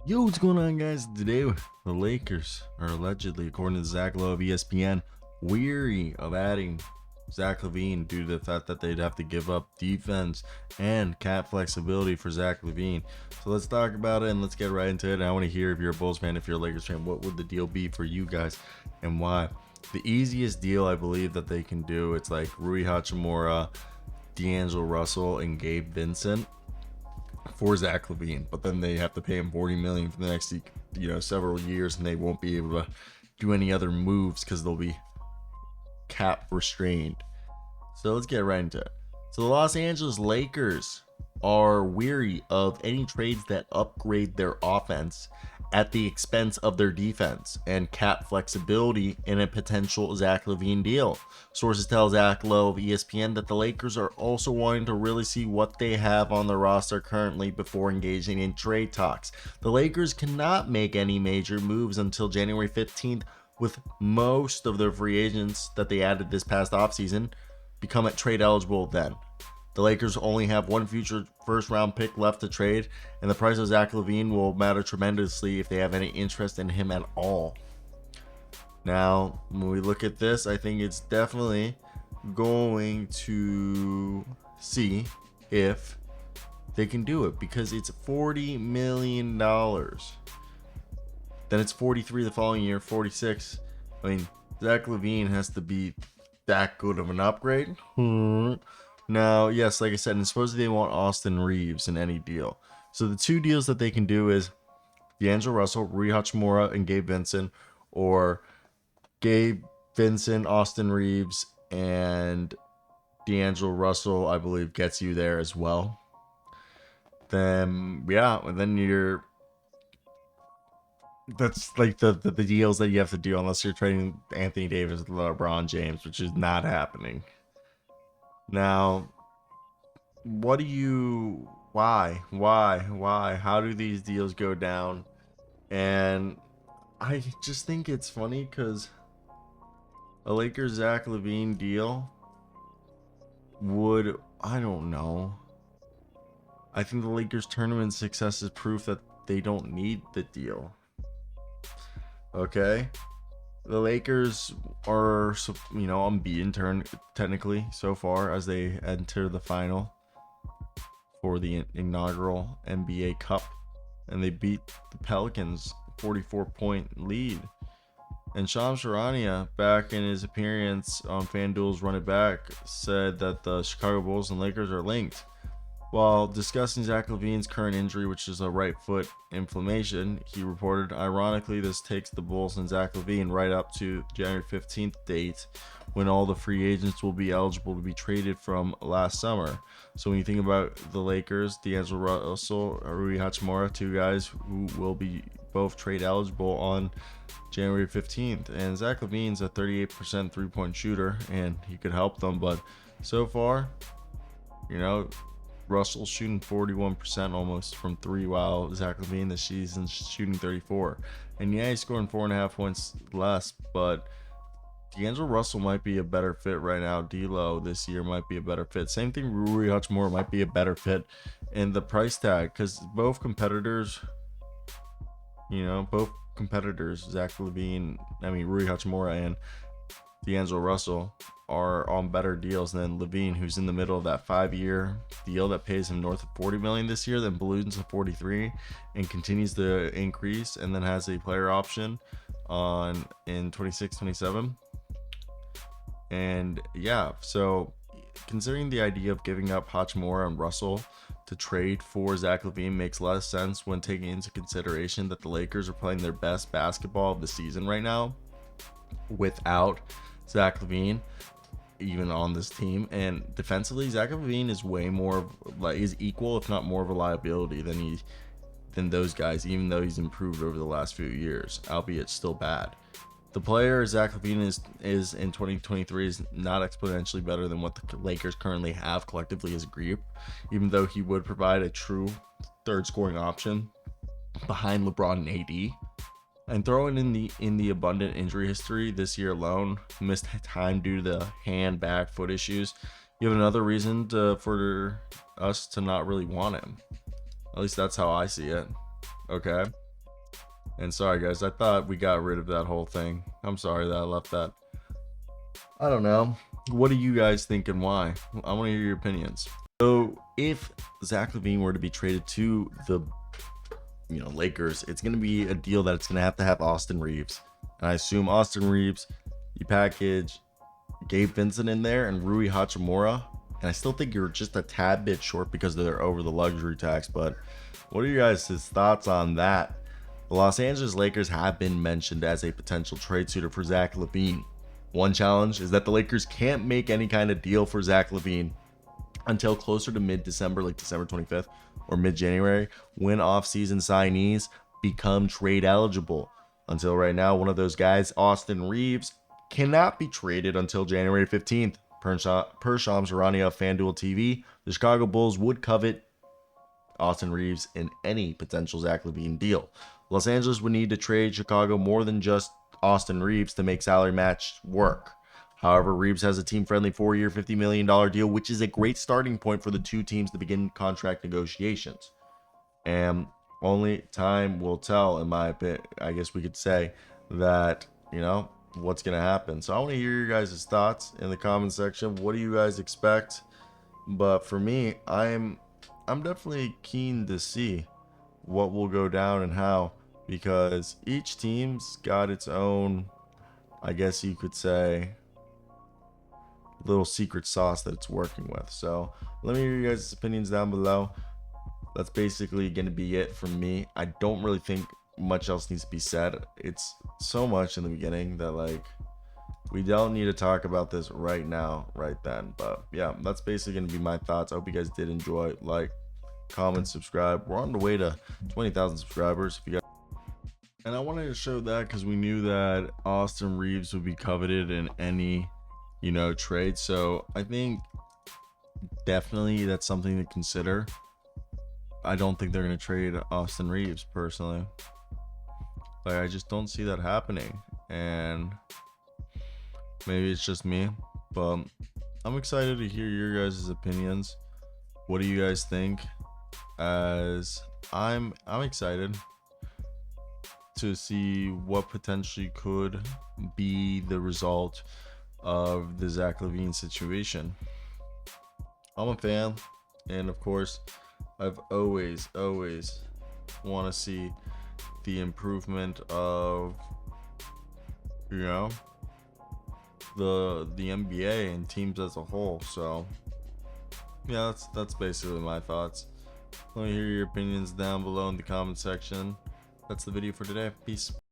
Yo, what's going on, guys? Today, the Lakers are allegedly, according to Zach Lowe of ESPN, weary of adding Zach LaVine due to the fact that they'd have to give up defense and cap flexibility for Zach LaVine. So let's talk about it and let's get right into it. And I want to hear, if you're a Bulls fan, if you're a Lakers fan, what would the deal be for you guys and why? The easiest deal I believe that they can do, it's like Rui Hachimura, D'Angelo Russell, and Gabe Vincent for Zach LaVine, but then they have to pay him $40 million for the next several years, and they won't be able to do any other moves because they'll be cap restrained. So let's get right into it. So the Los Angeles Lakers are weary of any trades that upgrade their offense at the expense of their defense and cap flexibility in a potential Zach LaVine deal. Sources tell Zach Lowe of ESPN that the Lakers are also wanting to really see what they have on the roster currently before engaging in trade talks. The Lakers cannot make any major moves until January 15th, with most of their free agents that they added this past offseason become at trade eligible then. The Lakers only have one future first-round pick left to trade, and the price of Zach LaVine will matter tremendously if they have any interest in him at all. Now, when we look at this, I think it's definitely going to see if they can do it, because it's $40 million. Then it's 43 the following year, 46. I mean, Zach LaVine has to be that good of an upgrade. Now, yes, like I said, and supposedly they want Austin Reeves in any deal. So the two deals that they can do is D'Angelo Russell, Rui Hachimura, and Gabe Vincent, or Gabe Vincent, Austin Reeves, and D'Angelo Russell, I believe, gets you there as well. Then, yeah, and then that's like the deals that you have to do unless you're trading Anthony Davis with LeBron James, which is not happening. Now, why? How do these deals go down? And I just think it's funny because a Lakers Zach LaVine deal would, I don't know. I think the Lakers tournament success is proof that they don't need the deal. Okay? The Lakers are, unbeaten technically so far as they enter the final for the inaugural NBA Cup, and they beat the Pelicans 44-point lead. And Shams Charania, back in his appearance on FanDuel's Run It Back, said that the Chicago Bulls and Lakers are linked. While discussing Zach LaVine's current injury, which is a right foot inflammation, he reported, ironically, this takes the Bulls and Zach LaVine right up to January 15th date, when all the free agents will be eligible to be traded from last summer. So when you think about the Lakers, D'Angelo Russell, Rui Hachimura, two guys who will be both trade eligible on January 15th. And Zach LaVine's a 38% three-point shooter, and he could help them. But so far, Russell's shooting 41% almost from three, while Zach LaVine this season's shooting 34. And yeah, he's scoring 4.5 points less, but D'Angelo Russell might be a better fit right now. D'Lo this year might be a better fit. Same thing, Rui Hachimura might be a better fit. And the price tag, because both competitors, Zach LaVine, Rui Hachimura and D'Angelo Russell are on better deals than LaVine, who's in the middle of that 5-year deal that pays him north of $40 million this year, then balloons to 43 and continues to increase, and then has a player option in 26-27. And yeah, so considering the idea of giving up Hachimura and Russell to trade for Zach LaVine makes less sense when taking into consideration that the Lakers are playing their best basketball of the season right now without Zach LaVine even on this team. And defensively, Zach LaVine is way more is equal, if not more, of a liability than those guys, even though he's improved over the last few years, albeit still bad. The player Zach LaVine is in 2023 is not exponentially better than what the Lakers currently have collectively as a group, even though he would provide a true third scoring option behind LeBron and AD. And throwing in the abundant injury history this year alone, missed time due to the hand, back, foot issues, you have another reason for us to not really want him. At least that's how I see it. Okay. And sorry guys, I thought we got rid of that whole thing. I'm sorry that I left that. I don't know. What do you guys think and why? I want to hear your opinions. So if Zach LaVine were to be traded to the Lakers, it's going to be a deal that it's going to have Austin Reeves. And I assume Austin Reeves, you package Gabe Vincent in there and Rui Hachimura. And I still think you're just a tad bit short because they're over the luxury tax. But what are you guys' thoughts on that? The Los Angeles Lakers have been mentioned as a potential trade suitor for Zach LaVine. One challenge is that the Lakers can't make any kind of deal for Zach LaVine until closer to mid-December, like December 25th or mid-January, when offseason signees become trade eligible. Until right now, one of those guys, Austin Reeves, cannot be traded until January 15th. Per Shams Charania of FanDuel TV, the Chicago Bulls would covet Austin Reeves in any potential Zach LaVine deal. Los Angeles would need to trade Chicago more than just Austin Reeves to make salary match work. However, Reeves has a team-friendly 4-year, $50 million deal, which is a great starting point for the two teams to begin contract negotiations. And only time will tell, in my opinion. I guess we could say that, what's going to happen. So I want to hear your guys' thoughts in the comment section. What do you guys expect? But for me, I'm definitely keen to see what will go down and how, because each team's got its own, I guess you could say, little secret sauce that it's working with. So let me hear you guys' opinions down below. That's basically going to be it from me. I don't really think much else needs to be said. It's so much in the beginning that we don't need to talk about this right now, right then. But yeah, that's basically going to be my thoughts. I hope you guys did enjoy. Like, comment, subscribe. We're on the way to 20,000 subscribers. If you guys, and I wanted to show that because we knew that Austin Reeves would be coveted in any trade. So I think definitely that's something to consider. I don't think they're going to trade Austin Reeves personally. I just don't see that happening. And maybe it's just me, but I'm excited to hear your guys' opinions. What do you guys think? As I'm excited to see what potentially could be the result of the Zach LaVine situation. I'm a fan, and of course, I've always want to see the improvement of the NBA and teams as a whole. So yeah, that's basically my thoughts. Let me hear your opinions down below in the comment section. That's the video for today. Peace.